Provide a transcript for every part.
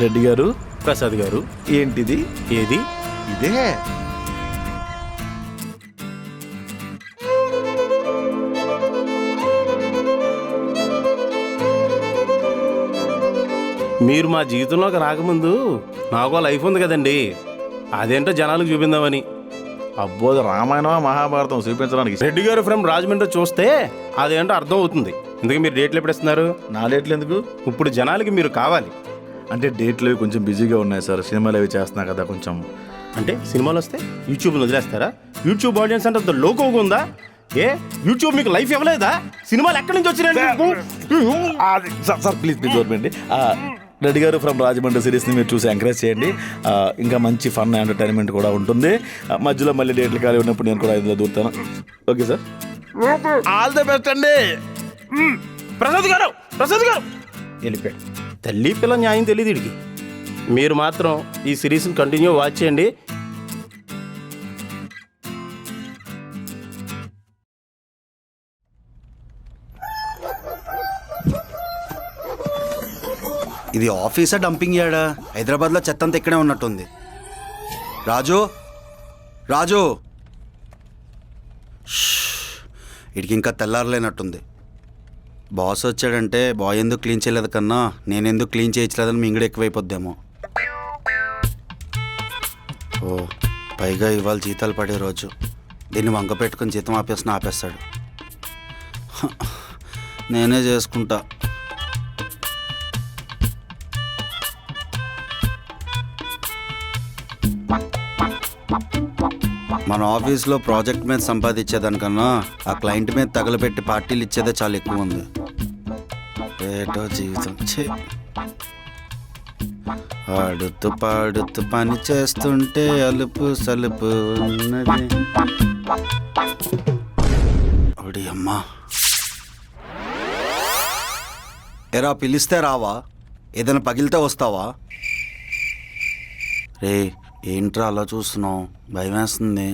రెడ్డి గారు, ప్రసాద్ గారు. ఏంటిది? ఏది? ఇదే. మీరు మా జీవితంలోకి రాకముందు నాకు లైఫ్ ఉంది కదండి, అదేంటో జనాలకు చూపిందామని. అబ్బో, రామాయణమా మహాభారతం చూపించడానికి. రెడ్డి గారు ఫ్రమ్ రాజమండ్రి చూస్తే అదేంటో అర్థం అవుతుంది. ఇందుకే మీరు డేట్లు ఎప్పుడు ఇస్తున్నారు? నా డేట్లు ఎందుకు? ఇప్పుడు జనాలకి మీరు కావాలి. అంటే డేట్లు అవి కొంచెం బిజీగా ఉన్నాయి సార్, సినిమాలు అవి చేస్తున్నా కదా కొంచెం. అంటే సినిమాలు వస్తే యూట్యూబ్లో వదిలేస్తారా? యూట్యూబ్ ఆడియన్స్ అంటే అంత లోకోగా ఉందా? ఏ యూట్యూబ్ మీకు లైఫ్ ఇవ్వలేదా? సినిమాలు ఎక్కడి నుంచి వచ్చినాయి? సార్ ప్లీజ్ ప్లీజ్ చూడండి. రెడ్డి గారు ఫ్రమ్ రాజమండ్రి సిరీస్ని మీరు చూసి ఎంకరేజ్ చేయండి. ఇంకా మంచి ఫన్ ఎంటర్టైన్మెంట్ కూడా ఉంటుంది. మధ్యలో మళ్ళీ డేట్లు ఖాళీ ఉన్నప్పుడు నేను కూడా ఇందులో దూరుతాను. Okay sir, all the best అండి. ప్రసాద్ గారు, ప్రసాద్ గారు వెళ్ళిపోయాడు. తల్లి పిల్ల న్యాయం తెలియదు వీడికి. మీరు మాత్రం ఈ సిరీస్ని కంటిన్యూ వాచ్ చేయండి. ఇది ఆఫీసా డంపింగ్ యార్డా? హైదరాబాద్లో చెత్త అంతా ఇక్కడే ఉన్నట్టుంది. రాజు, రాజు, వీడికి ఇంకా తెల్లారలేనట్టుంది. బాస్ వచ్చాడంటే బాయ్ ఎందుకు క్లీన్ చేయలేదు కన్నా నేను ఎందుకు క్లీన్ చేయించలేదని మింగడ ఎక్కువైపోద్దేమో. ఓ పైగా ఇవాళ జీతాలు పడే రోజు. దీన్ని వంక పెట్టుకుని జీతం ఆపేస్తాడు. నేనే చేసుకుంటా. మన ఆఫీస్లో ప్రాజెక్ట్ మీద సంపాదించేదానికన్నా ఆ క్లయింట్ మీద తగలబెట్టి పార్టీలు ఇచ్చేదే చాలా ఎక్కువ ఉంది. ఏటో జీవితం. ఆడుతూ పాడుతూ పని చేస్తుంటే అలుపు సలుపు ఉన్నది. ఒడి అమ్మా, ఎరా పిలిస్తే రావా? ఏదైనా పగిలితే వస్తావా? రే ఏంట్రా అలా చూస్తున్నావు? భయం వేస్తుంది.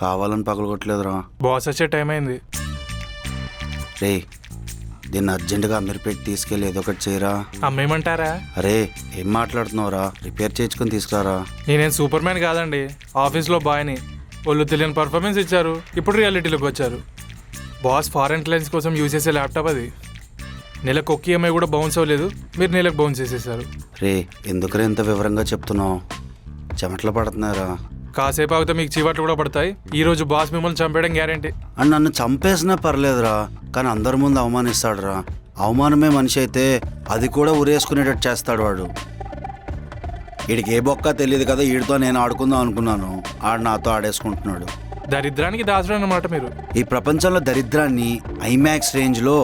కావాలని పగలగొట్టలేదురా. బాస్ వచ్చే టైం అయింది. రే దీన్ని అర్జెంటుగా అమీర్పేట తీసుకెళ్ళి ఏదో ఒకటి చేయరా. అమ్మేమంటారా? అరే ఏం మాట్లాడుతున్నావురా? రిపేర్ చేయించుకొని తీసుకురారా. నేనేం సూపర్ మ్యాన్ కాదండి, ఆఫీస్లో బాయ్ని. వాళ్ళు తెలియని పర్ఫార్మెన్స్ ఇచ్చారు, ఇప్పుడు రియాలిటీలోకి వచ్చారు. బాస్ ఫారెన్ క్లయింట్స్ కోసం యూజ్ చేసే ల్యాప్టాప్ అది. నెలకు ఒక్క ఈఎంఐ కూడా బౌన్స్ అవ్వలేదు, మీరు నెలకు బౌన్స్ చేసేసారు. రే ఎందుకురా ఇంత వివరంగా చెప్తున్నావు? చెమటలు పడుతున్నారా? కాసేపు ఆగితే మీకు చీవాట్లు కూడా పడతాయి. ఈ రోజు బాస్ మిమ్మల్ని చంపేయడం గ్యారంటీ. అని నన్ను చంపేసినా పర్లేదురా, కానీ అందరి ముందు అవమానిస్తాడురా. అవమానమే మనిషి అయితే అది కూడా ఉరేసుకునేటట్టు చేస్తాడు వాడు. వీడికి ఏ బొక్క తెలియదు కదా, వీడితో నేను ఆడుకుందాం అనుకున్నాను, ఆడు నాతో ఆడేసుకుంటున్నాడు. దరిద్రానికి దాచుడు అన్నమాట మీరు. ఈ ప్రపంచంలో దరిద్రాన్ని ఐమాక్స్ రేంజ్లో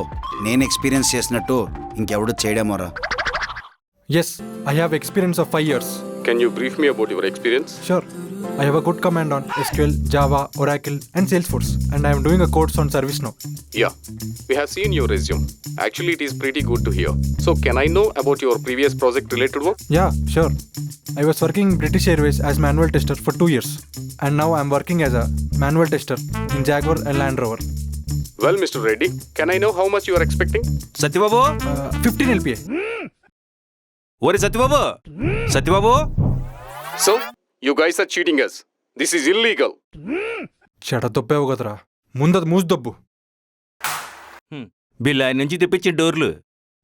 నేను ఎక్స్పీరియన్స్ చేసినట్టు ఇంకెవడు చేయడమోరా. Yes, I have experience of 5 years. Can you brief me about your experience? Sure. I have a good command on SQL, Java, Oracle and Salesforce, and I am doing a course on ServiceNow. Yeah, we have seen your resume. Actually, it is pretty good to hear. So, can I know about your previous project-related work? Yeah, sure. I was working in British Airways as manual tester for 2 years, and now I am working as a manual tester in Jaguar and Land Rover. Well, Mr. Reddy, can I know how much you are expecting? Satyababu 15 LPA. ఓరి Satyababu, Satyababu. So, you guys are cheating us. This is illegal. చెడ దొబ్బావు కదరా, ముందది మూసి దొబ్బు. బిల్లాయి నుంచి తెప్పించిన డోర్లు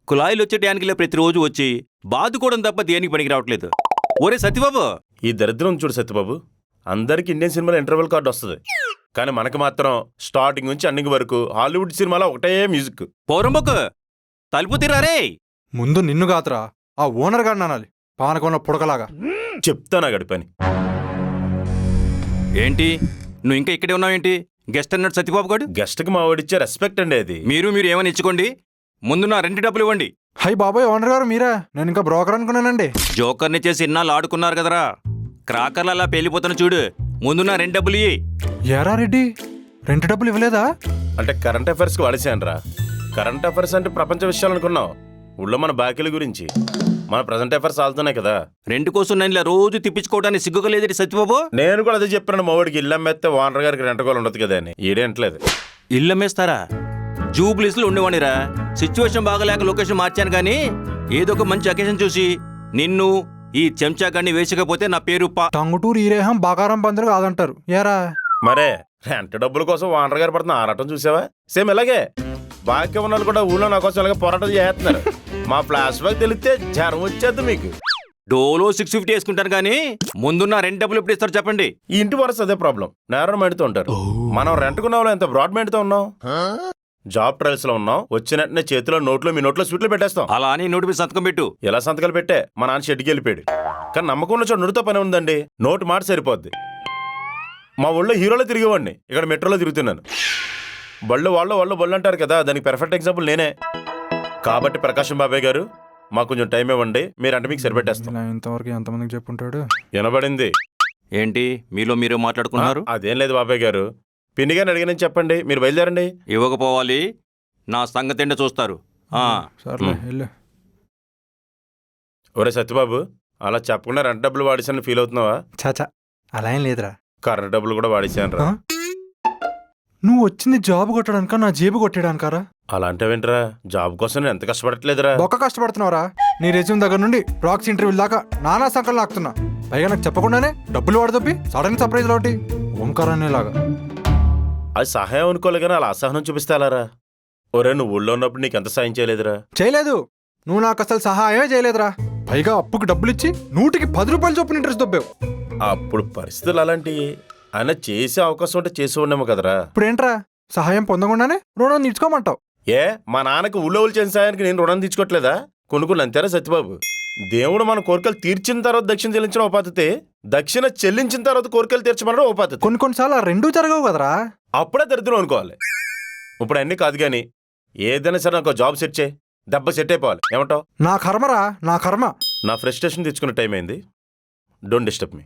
కుళాయిలు వచ్చే ట్యాంకులే ప్రతిరోజు వచ్చి బాదుకోవడం తప్ప దేనికి పనికి రావట్లేదు. ఓరే సత్యబాబు, ఈ దరిద్రం చూడు సత్యబాబు, అందరికి ఇండియన్ సినిమాలో ఇంటర్వెల్ కార్డు వస్తుంది, కానీ మనకి మాత్రం స్టార్టింగ్ నుంచి ఎండింగ్ వరకు హాలీవుడ్ సినిమాలో ఒకటే మ్యూజిక్. పౌరంబొక్కు తలుపు తీరారే. ముందు నిన్ను కాదురా, ఆ ఓనర్ గాడిని అనాలి, పానకొన్న పుడకలాగా. చెప్తానా గడిపని. ఏంటి నువ్వు ఇంకా ఇక్కడే ఉన్నావేంటి? గెస్ట్ అన్నాడు సత్యబాబు గారు. గెస్ట్కి మా వాడిచ్చే రెస్పెక్ట్ అండి అది. మీరు ఏమని ఇచ్చుకోండి, ముందు నా రెంట్ డబ్బులు ఇవ్వండి. హై బాబాయ్, ఓనర్ గారు మీరా? నేను ఇంకా బ్రోకర్ అనుకున్నానండి. జోకర్ని చేసి ఇన్నాళ్ళు ఆడుకున్నారు కదరా, క్రాకర్లు అలా పేలిపోతాను చూడు, ముందు నా రెంట్ డబ్బులు ఇయ్యి. ఏరా రెడ్డి, రెంట్ డబ్బులు ఇవ్వలేదా? అంటే కరెంట్ అఫైర్స్కి వాడేసాను రా. కరెంట్ అఫైర్స్ అంటే ప్రపంచ విషయాలు అనుకున్నావు, ఊళ్ళో మన బాకీల గురించి. మన ప్రజెంట్ అఫైర్స్ ఆలుతున్నాయి కదా. రెంట్ కోసం నేను ఇలా రోజు తిప్పించుకోవడానికి సిగ్గుకలేదండి సత్యబాబు. నేను కూడా అదే చెప్పాను, మా వాడికి ఇల్లు అమ్మేస్తే ఓనర్ గారికి రెంట్ కూడా ఉండదు కదా అని. ఏడేంటలేదు. ఇల్లు అమ్మేస్తారా? జూబ్లీస్లో ఉండేవాడిరా, సిచ్యువేషన్ బాగలేక లొకేషన్ మార్చాను కానీ ఏదో ఒక మంచి అకేషన్ చూసి నిన్ను ఈ చెంచాగాన్ని వేసకపోతే నా పేరు టంగుటూరు ఈరేహం బాకారం పందిరి కాదంటారు ఏరా. మరే రెంట్ డబ్బుల కోసం ఓనర్ గారు పడుతున్న ఆరాటం చూసావా? సేమ్ ఇలాగే బాకీ ఉన్న వాళ్ళు కూడా ఊళ్ళో నా కోసం ఇలాగే పోరాటం చేస్తున్నారు. మా ఫ్లాష్ బ్యాక్ తెలిస్తే జ్వరం వచ్చేద్దు మీకు. డోలో 650 వేసుకుంటాను కానీ ముందున్న రెంట్ డబ్బులు ఎప్పుడు ఇస్తారు చెప్పండి. ఈ ఇంటి వరుస అదే ప్రాబ్లం. నేరం మైండ్తో ఉంటారు. మనం రెంట్కున్న వాళ్ళు ఎంత బ్రాడ్ మైండ్తో ఉన్నాం. జాబ్ ట్రయల్స్ లో ఉన్నాం, వచ్చిన వెంటనే చేతిలో నోట్లో మీ నోట్లో స్వీట్లు పెట్టేస్తాం. అలా అని నోటి మీద సంతకం పెట్టు. ఎలా సంతకాలు పెట్టే మా నాన్న షెడ్కి వెళ్ళిపోయాడు. కానీ నమ్మకం ఉన్న చోట నుడితో పని ఉందండి. నోటు మాట సరిపోద్ది. మా ఊళ్ళో హీరోలో తిరిగేవాడిని, ఇక్కడ మెట్రోలో తిరుగుతున్నాను. బళ్ళు వాళ్ళు బళ్ళు అంటారు కదా, దానికి పెర్ఫెక్ట్ ఎగ్జాంపుల్ నేనే. కాబట్టి ప్రకాశం బాబాయ్ గారు మాకు కొంచెం టైం ఇవ్వండి, మీరంటే మీకు సరిపెట్టేస్తాం. ఇలా ఇంతవరకు ఎంతమందికి చెప్పుంటాడు. వినబడింది. ఏంటి మీలో మీరు మాట్లాడుకున్నారు? అదేం లేదు బాబాయ్ గారు, పిన్ని గారిని అడిగినని చెప్పండి, మీరు బయలుదేరండి. ఇవ్వకపోవాలి, నా సంగతి ఏంటో చూస్తారు. సర్లే వెళ్ళు. ఒరే సత్యబాబు, అలా చెప్పకుండా రెంట్ డబ్బులు వాడేసాను ఫీల్ అవుతున్నావా? చాచా అలా ఏం లేదురా. కరెంట్ డబ్బులు కూడా వాడేసాను రా. నువ్వు వచ్చింది జాబ్ కొట్టడానికా నా జేబు కొట్టడానికారా? అలాంటివేంట్రా, జాబ్ కోసం నేను ఎంత కష్టపడట్లేదురా. బొక్క కష్టపడుతున్నావురా. నీ రెజ్యూమ్ దగ్గర నుండి ప్రాక్స్ ఇంటర్వ్యూ దాకా నానా సంకలు లాక్కుతున్నా. పైగా నాకు చెప్పకుండానే డబ్బులు వాడదొప్పి సడన్ సర్ప్రైజ్ ఒకటి ఓంకారాన్ని లాగా. అది సహాయం అనుకోలే కానీ అలా అసహనం చూపిస్తే అలారా. ఒరే నువ్వు ఊళ్ళో ఉన్నప్పుడు నీకు ఎంత సాయం చేయలేదురా? చేయలేదు. నువ్వు నాకు అసలు సహాయమే చేయలేదురా. పైగా అప్పుకి డబ్బులు ఇచ్చి 100కి 10 రూపాయలు చొప్పున ఇంట్రెస్ట్ దొబ్బావు. అప్పుడు పరిస్థితులు అలాంటివి. ఆయన చేసే అవకాశం ఉంటే చేసి ఉండేమో కదరా. ఇప్పుడు ఏంట్రా, సహాయం పొందకుండానే రుణం తీర్చుకోమంటావు? ఏ మా నాన్నకి ఊళ్ళో చేసిన సాయానికి నేను రుణం తీసుకోవట్లేదా? కొనుక్కుని అంతేరా సత్యబాబు. దేవుడు మన కోరికలు తీర్చిన తర్వాత దక్షిణ చెల్లించడం ఓ పద్ధతి, దక్షిణ చెల్లించిన తర్వాత కోరికలు తీర్చమనడం ఓ పద్ధతి. కొన్నిసార్లు ఆ రెండూ జరగవు కదరా. అప్పుడే దరిద్రం అనుకోవాలి. ఇప్పుడు అన్నీ కాదు కానీ ఏదైనా సరే నాకు జాబ్ సెట్ చేయి, దెబ్బ సెట్ అయిపోవాలి. ఏమంటావు? నా కర్మరా, నా కర్మ. నా ఫ్రస్ట్రేషన్ తెచ్చుకునే టైం అయింది. Don't disturb me.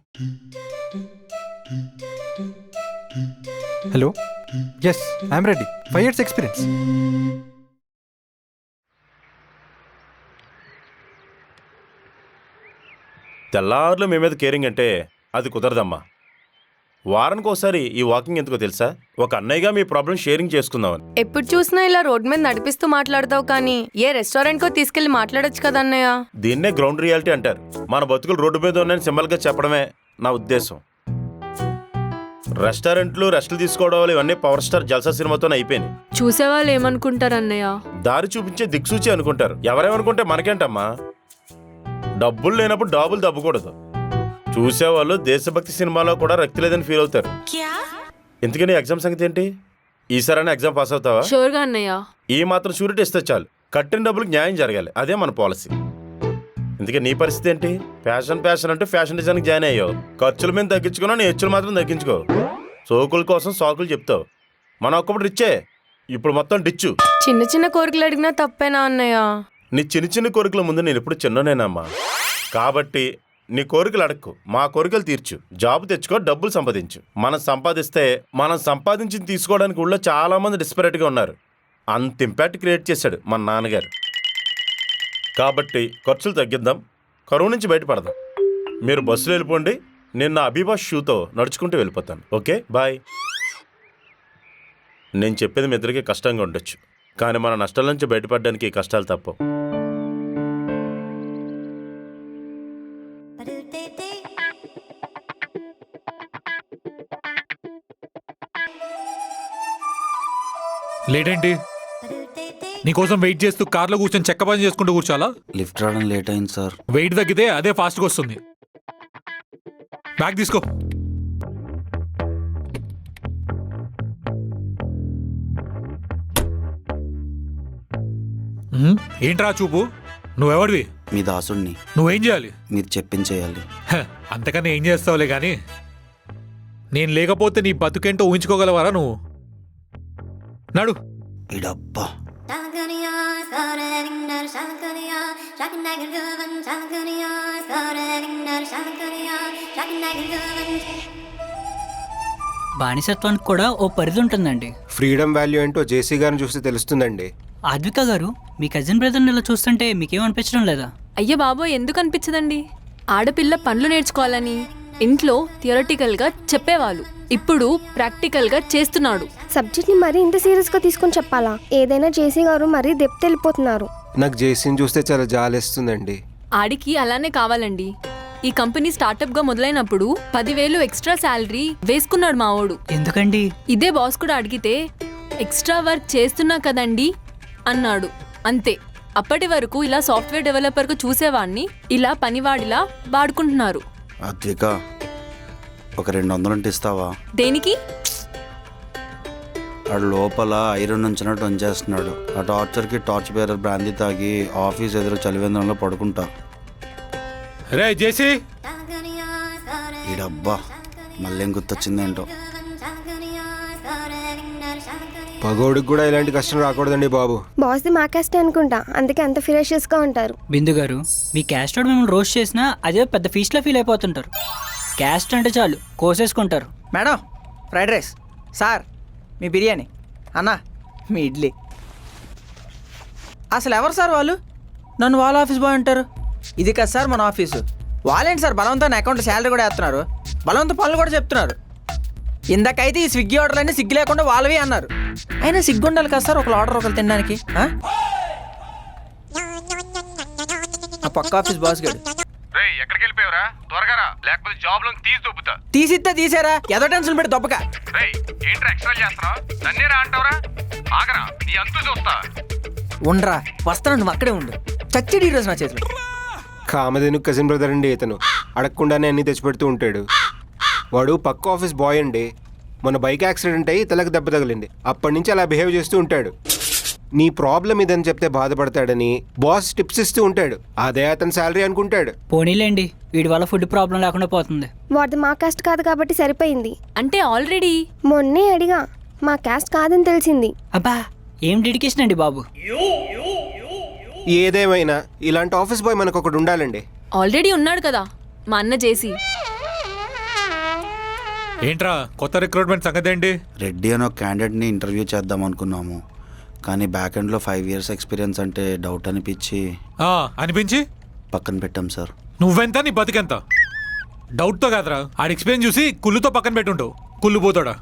Hello, yes I'm ready. 5 years experience. తెల్లారులు మీ మీద కేరింగ్ అంటే అది కుదరదమ్మా. వారానికి ఒకసారి ఈ వాకింగ్ ఎందుకో తెలుసా? ఒక అన్నయ్యగా మీ ప్రాబ్లం షేరింగ్ చేసుకుందామని. ఎప్పుడు చూసినా ఇలా రోడ్ మీద నడిపిస్తూ మాట్లాడతావు కానీ ఏ రెస్టారెంట్ కో తీసుకెళ్లి మాట్లాడొచ్చు కదా అన్నయ్య. దీన్నే గ్రౌండ్ రియాలిటీ అంటారు. మన బతుకులు రోడ్డు మీద ఉన్నాయని సింబల్గా చెప్పడమే నా ఉద్దేశం. రెస్టారెంట్లు, రెస్టులు తీసుకోవడం ఇవన్నీ పవర్ స్టార్ జల్సా సినిమాతోనే అయిపోయినాయి. చూసేవాళ్ళు ఏమనుకుంటారు అన్నయ్య? దారి చూపించే దిక్సూచి అనుకుంటారు. ఎవరేమనుకుంటే మనకేంటమ్మా? డబ్బులు లేనప్పుడు డాబులు దబ్బకూడదు. చూసేవాళ్ళు దేశభక్తి సినిమాలో కూడా రక్తి లేదని ఫీల్ అవుతారు. ఎందుకని ఎగ్జామ్ సంగతి ఏంటి? ఈసారైనా ఎగ్జామ్ పాస్ అవుతావా? షూర్గా అన్నయ్య. ఈ మాత్రం షూరిటీ ఇస్తే చాలు. కట్టిన డబ్బులకు న్యాయం జరగాలి, అదే మన పాలసీ. ఎందుకే నీ పరిస్థితి ఏంటి? ఫ్యాషన్ అంటే ఫ్యాషన్ డిజైన్కి జాయిన్ అయ్యావు. ఖర్చుల మీద తగ్గించుకున్నా, నీ హెచ్చులు మాత్రం తగ్గించుకో. సోకుల కోసం సాకులు చెప్తావు. మనం ఒక్కప్పుడు రిచ్చే, ఇప్పుడు మొత్తం డిచ్చు. చిన్న చిన్న కోరికలు అడిగినా తప్పేనా అన్నయ్య? నీ చిన్న చిన్న కోరికల ముందు నేను ఎప్పుడు చిన్ననేనమ్మా. కాబట్టి నీ కోరికలు అడక్కు, మా కోరికలు తీర్చు. జాబ్ తెచ్చుకో, డబ్బులు సంపాదించు. మనం సంపాదిస్తే మనం సంపాదించి తీసుకోవడానికి ఊళ్ళో చాలా మంది డిస్పరేట్గా ఉన్నారు. అంత ఇంపాక్ట్ క్రియేట్ చేశాడు మన నాన్నగారు. కాబట్టి ఖర్చులు తగ్గిద్దాం, కరువు నుంచి బయటపడదాం. మీరు బస్సులో వెళ్ళిపోండి, నేను నా అభిభాష్ షూతో నడుచుకుంటూ వెళ్ళిపోతాను. Okay bye. నేను చెప్పేది మీ ఇద్దరికి కష్టంగా ఉండొచ్చు, కానీ మన నష్టాల నుంచి బయటపడడానికి ఈ కష్టాలు తప్పవు. లేటేంటి? నీకోసం వెయిట్ చేస్తూ కార్లో కూర్చొని చెక్క పని చేసుకుంటూ కూర్చోాలా? లిఫ్ట్ రావడం లేట్ అయింది సార్. వెయిట్ తగ్గితే అదే ఫాస్ట్గా వస్తుంది. బ్యాగ్ తీసుకో. ఏంట్రా చూపు? నువ్వెవడివి? మీ దాసుడిని. నువ్వేం చేయాలి? మీరు చెప్పించేయాలి. అంతకన్నా ఏం చేస్తావులే కానీ నేను లేకపోతే నీ బతుకేంటో ఊహించుకోగలవారా నువ్వు? నడు. ఇడబ్బా. బానిసత్వానికి కూడా ఓ పరిధి ఉంటుందండి. ఫ్రీడమ్ వాల్యూ ఏంటో జేసీ గారిని చూస్తే తెలుస్తుందండి. ఆద్విక గారు, మీ కజిన్ బ్రదర్ని ఇలా చూస్తుంటే మీకేమనిపించడం లేదా? అయ్యో బాబో, ఎందుకు అనిపించదండి? ఆడపిల్ల పనులు నేర్చుకోవాలని ఇంట్లో థియరటికల్గా చెప్పేవాళ్ళు, ఇప్పుడు ప్రాక్టికల్గా చేస్తున్నాడు. సబ్జెక్ట్ని మరీ ఇంత సీరియస్గా తీసుకొని చెప్పాలా? ఏదైనా జేసీ గారు మరీ దెప్తి వెళ్ళిపోతున్నారు. నాకు జేసీని చూస్తే చాలా జాలేస్తుందండి. ఆడికి అలానే కావాలండి. ఈ కంపెనీ స్టార్టప్గా మొదలైనప్పుడు 10,000 ఎక్స్ట్రా శాలరీ వేసుకున్నాడు మా వాడు. ఎందుకండి? ఇదే బాస్ కూడా అడిగితే ఎక్స్ట్రా వర్క్ చేస్తున్నా కదండి అన్నాడు. అంతే. అప్పటి వరకు ఇలా సాఫ్ట్వేర్ డెవలపర్గా చూసేవాడిని ఇలా పనివాడిలా వాడుకుంటున్నారు. అద్విక, ఒక 200 ఇస్తావా? దేనికి? ఆడు లోపల ఐరన్ ఉంచినట్టు ఉంచేస్తున్నాడు. ఆ టార్చర్కి టార్చ్ బేరర్ బ్రాందీ తాగి ఆఫీస్ ఎదురు చలివేంద్రంలో పడుకుంటా. రే జేసీ, ఈ డబ్బా మళ్ళీ ఏం గుర్తొచ్చిందేంటో. పగోడికి కూడా ఇలాంటి కష్టం రాకూడదండి బాబు. బాస్ది మా క్యాస్ట్ అనుకుంటా, అందుకే అంత ఫిరేషియస్గా ఉంటారు. బిందు గారు, మీ క్యాస్ట్ వాడు మిమ్మల్ని రోస్ట్ చేసినా అదే పెద్ద ఫీస్ట్లో ఫీల్ అయిపోతుంటారు. క్యాస్ట్ అంటే చాలు కోసేసుకుంటారు. Madam, fried rice. సార్, మీ బిర్యానీ. అన్నా, మీ ఇడ్లీ. అసలు ఎవరు సార్ వాళ్ళు? నన్ను వాళ్ళ ఆఫీస్ బాయ్ అంటారు. ఇది కదా సార్ మన ఆఫీసు. వాళ్ళేంటి సార్ బలవంతం నా అకౌంట్లో శాలరీ కూడా వేస్తున్నారు, బలవంతం పనులు కూడా చెప్తున్నారు. ఇందాకైతే ఈ స్విగ్గీ ఆర్డర్లన్నీ సిగ్గు లేకుండా వాళ్ళవి అన్నారు. అయినా సిగ్గు ఉండాలి కదా సార్ ఒకళ్ళు ఆర్డర్ ఒకళ్ళు తినడానికి. ఆ పక్క ఆఫీస్ బాస్ గడు ఎక్కడికి వెళ్ళిపోయావురా? త్వరగా రా, లేకపోతే జాబ్ లో తీసి దొబ్బుతా. తీసిస్తే తీసారా, ఏదో టెన్షన్ పెట్టి దొబ్బక. ఏంట్రా ఎక్స్ట్రా చేస్తున్నావు? నన్నేరా అంటావురా? ఆగరా, నీ అంతు చూస్తా. ఉండరా, వస్తాను, నువ్వు అక్కడే ఉండు. చచ్చిడి ఈరోజు నా చేతిలో. కామధేను కజిన్ బ్రదర్ అండి ఇతను. అడగకుండానే అన్ని తెచ్చిపెడుతూ ఉంటాడు. వాడు పక్క ఆఫీస్ బాయ్ అండి. మొన్న బైక్ యాక్సిడెంట్ అయ్యి తలకు దెబ్బ తగిలింది. అప్పటి నుంచి అలా బిహేవ్ చేస్తూ ఉంటాడు. నీ ప్రాబ్లం ఇదని చెప్తే బాధపడతాడని బాస్ టిప్స్ ఇస్తూ ఉంటాడు. అదే అతని శాలరీ అనుకుంటాడు. పోనీలేండి, వీడి వల్ల ఫుడ్ ప్రాబ్లం లేకుండా పోతుంది. వాడిది మా క్యాస్ట్ కాదు కాబట్టి సరిపోయింది. అంటే ఆల్రెడీ మొన్నే అడిగా, మా క్యాస్ట్ కాదని తెలిసింది. అబ్బా, ఏం డెడికేషన్ అండి బాబు. ఏదేమైనా ఇలాంటి ఆఫీస్ బాయ్ మనకు ఒకటి ఉండాలండి. ఆల్రెడీ ఉన్నాడు కదా మా అన్న చేసి. ఏంట్రా కొత్త రిక్రూట్మెంట్ సంగతి ఏంటి? రెడ్డి అని ఒక క్యాండిడేట్ని ఇంటర్వ్యూ చేద్దాం అనుకున్నాము, కానీ బ్యాక్ ఎండ్లో 5 years ఎక్స్పీరియన్స్ అంటే డౌట్ అనిపించి అనిపించి పక్కన పెట్టాం సార్. నువ్వెంత నీ బతికెంత? డౌట్తో కాదురా, ఆడి ఎక్స్పీరియన్స్ చూసి కుళ్ళుతో పక్కన పెట్టుంటావు. కుళ్ళు పోతాడా?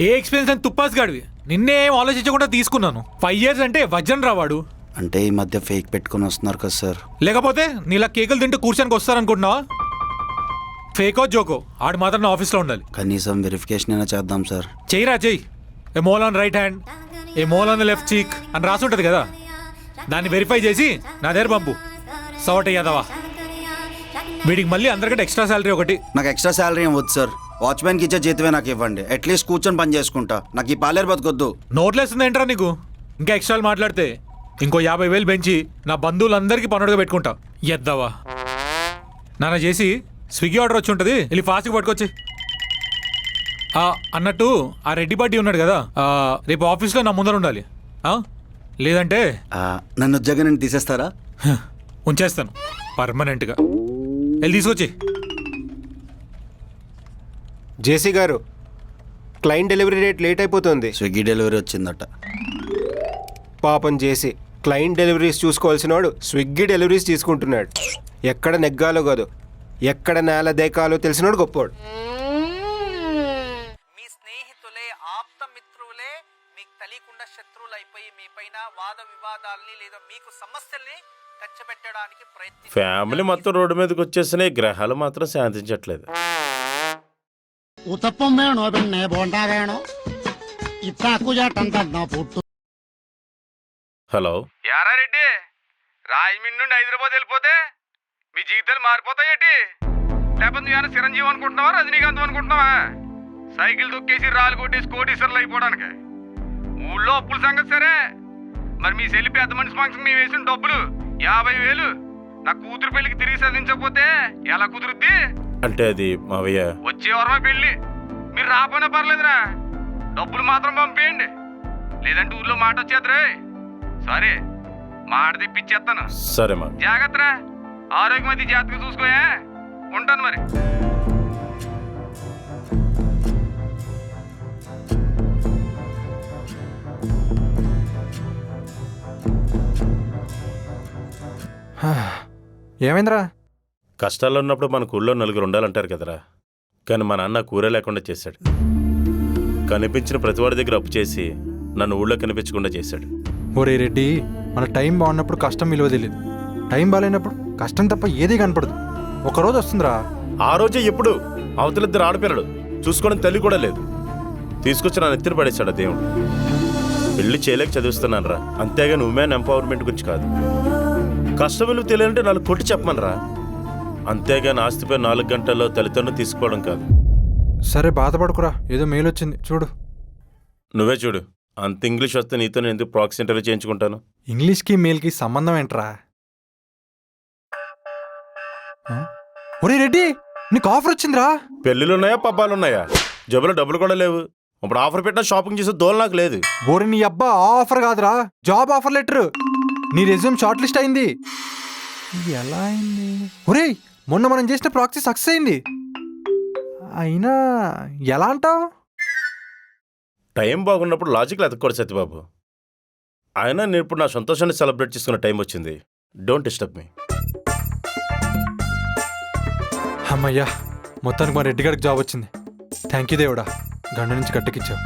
ఏ ఎక్స్పీరియన్స్ అని తుప్పాస్ గాడివి. నిన్నే ఏం ఆలోచించకుండా తీసుకున్నాను. 5 years అంటే వజ్రం రావాడు. అంటే ఈ మధ్య ఫేక్ పెట్టుకొని వస్తున్నారు కదా సార్. లేకపోతే నీలా కేకులు తింటూ కూర్చొనికి వస్తారనుకుంటున్నావా? ఫేకో జోకో ఆడు మాత్రం నా ఆఫీస్లో ఉండాలి. కనీసం వెరిఫికేషన్ అయినా చేద్దాం సార్. చెయ్యిరా చెయ్యి. ఏ mole on right hand, A mole on left చీక్ అని రాసి ఉంటుంది కదా, దాన్ని వెరిఫై చేసి నా దగ్గర పంపు. సవట యాదవా, వీడికి మళ్ళీ అందరికంటే ఎక్స్ట్రా శాలరీ ఒకటి. నాకు ఎక్స్ట్రా శాలరీ ఏం వద్దు సార్. వాచ్మెన్కి ఇచ్చే జీతమే నాకు ఇవ్వండి. అట్లీస్ట్ కూర్చొని పని చేసుకుంటా. నాకు ఈ పాలేరు బతుకొద్దు. నోట్లేస్తుంది ఏంట్రా నీకు? ఇంకా ఎక్స్ట్రాలు మాట్లాడితే ఇంకో 50,000 పెంచి నా బంధువులందరికీ పనుడుగా పెట్టుకుంటా. ఎద్దవా నాన్న చేసి స్విగ్గీ ఆర్డర్ వచ్చి ఉంటుంది, వెళ్ళి ఫాస్ట్గా పట్టుకొచ్చి. అన్నట్టు ఆ రెడ్డి పార్టీ ఉన్నాడు కదా, రేపు ఆఫీస్లో నా ముందర ఉండాలి. లేదంటే నన్ను ఉద్యోగం నేను తీసేస్తారా? ఉంచేస్తాను పర్మనెంట్గా. వెళ్ళి తీసుకొచ్చి. జేసీ గారు, క్లయింట్ డెలివరీ డేట్ లేట్ అయిపోతుంది. స్విగ్గీ డెలివరీ వచ్చిందట. పాపం జేసీ క్లయింట్ డెలివరీస్ చూసుకోవాల్సిన వాడు స్విగ్గీ డెలివరీస్ తీసుకుంటున్నాడు. ఎక్కడ నెగ్గాలో కాదు, ఎక్కడ నేల దేకాలో తెలిసినోడు గొప్పోడు. మీ స్నేహితులే, ఆప్త మిత్రులే మీకు తెలియకుండా శత్రువులు అయిపోయి మీ పైన వాద వివాదాలని లేదా మీకు సమస్యల్ని తెచ్చబెట్టడానికి ప్రయత్నం. ఫ్యామిలీ మొత్తం రోడ్డు మీదకి వచ్చేసిన గ్రహాలు మాత్రం శాంతించట్లేదు. ఉతప్పం వేణో బెన్నే బోండా వేణో ఇత్తాకు జాటంతా పుట్టు. హలో, యారా రెడ్డి, రాజమండ్రి నుండి హైదరాబాద్ వెళ్ళిపోతే మీ జీవితాలు మారిపోతాయేటి? లేకపోతే నువ్వు ఏమైనా చిరంజీవి అనుకుంటున్నావా, రజనీకాంత్ అనుకుంటున్నావా? సైకిల్ తొక్కేసి రాళ్ళు కొట్టేసి కోటీశ్వర్లు అయిపోవడానికి. ఊళ్ళో అప్పుల సంగతి సరే, మరి మీ చెల్లి పెద్ద మనిషి ఫంక్షన్ మేము వేసిన డబ్బులు 50,000 నా కూతురు పెళ్లికి తిరిగి సాధించకపోతే ఎలా కుదురుద్ది? అంటే అది మావయ్య వచ్చే వారమే పెళ్ళి, మీరు రాపోయినా పర్లేదురా, డబ్బులు మాత్రం పంపేయండి. లేదంటే ఊర్లో మాట వచ్చేద్దరే. సరే, మాట తెప్పించేస్తాను. సరే మా జాగ్రత్త, ఆరోగ్యం అది జాగ్రత్తగా చూసుకోయా. ఉంటాను మరి. ఏమైందిరా? కష్టాల్లో ఉన్నప్పుడు మన ఊళ్ళో 4 ఉండాలంటారు కదరా. కానీ మా నాన్న కూర లేకుండా చేశాడు. కనిపించిన ప్రతివాడి దగ్గర అప్పు చేసి నన్ను ఊళ్ళో కనిపించకుండా చేశాడు. ఒరే రెడ్డి, మన టైం బాగున్నప్పుడు కష్టం విలువ తెలియదు, టైం బాగాలేనప్పుడు కష్టం తప్ప ఏదీ కనపడదు. ఒకరోజు వస్తుందిరా. ఆ రోజే ఎప్పుడు అవతలిద్దరు ఆడపిల్లడు చూసుకోవడం తల్లి కూడా లేదు. తీసుకొచ్చి నా నెత్తిన పడేశాడు దేవుడు. పెళ్లి చేయలేక చదివిస్తున్నాను రా, అంతేగాని ఉమెన్ ఎంపవర్మెంట్ గురించి కాదు. కష్టం విలువ తెలియాలంటే 4 కొట్టి చెప్పమనరా, అంతేగాని ఆస్తిపై 4 గంటల్లో తల్లిదండ్రులు తీసుకోవడం కాదు. సరే బాధపడకురా, ఏదో మెయిల్ వచ్చింది చూడు. నువ్వే చూడు. అంత ఇంగ్లీష్ వస్తే నీతో నేను ఎందుకు ప్రాక్సీ ఇంటర్వ్యూ చేయించుకుంటాను? ఇంగ్లీష్కి మెయిల్కి సంబంధం ఏంట్రా? ఒరే రెడ్డి, నీకు ఆఫర్ వచ్చిందిరా. పెళ్ళిళ్ళున్నాయా, పబ్బాలున్నాయా? జబ్బులో డబ్బులు కూడా లేవు. ఇప్పుడు ఆఫర్ పెట్టినా షాపింగ్ చేసే దోలు నాకు లేదు. ఓరి నీ అబ్బా, ఆ ఆఫర్ కాదురా, జాబ్ ఆఫర్ లెటర్. నీ రెజ్యూమ్ షార్ట్ లిస్ట్ అయింది. ఎలా అయింది? ఒరే, మొన్న మనం చేసిన ప్రాక్సీ సక్సెస్ అయింది. అయినా ఎలా అంటావు? టైం బాగున్నప్పుడు లాజిక్లు ఎతకూడదు సత్యబాబు. అయినా నేను ఇప్పుడు నా సంతోషాన్ని సెలబ్రేట్ చేసుకునే టైం వచ్చింది. డోంట్ డిస్టర్బ్ మీ. అమ్మయ్యా, మొత్తానికి మా రెడ్డి గారికి జాబ్ వచ్చింది. థ్యాంక్ యూ దేవుడా, గండ నుంచి గట్టెక్కిచ్చావు.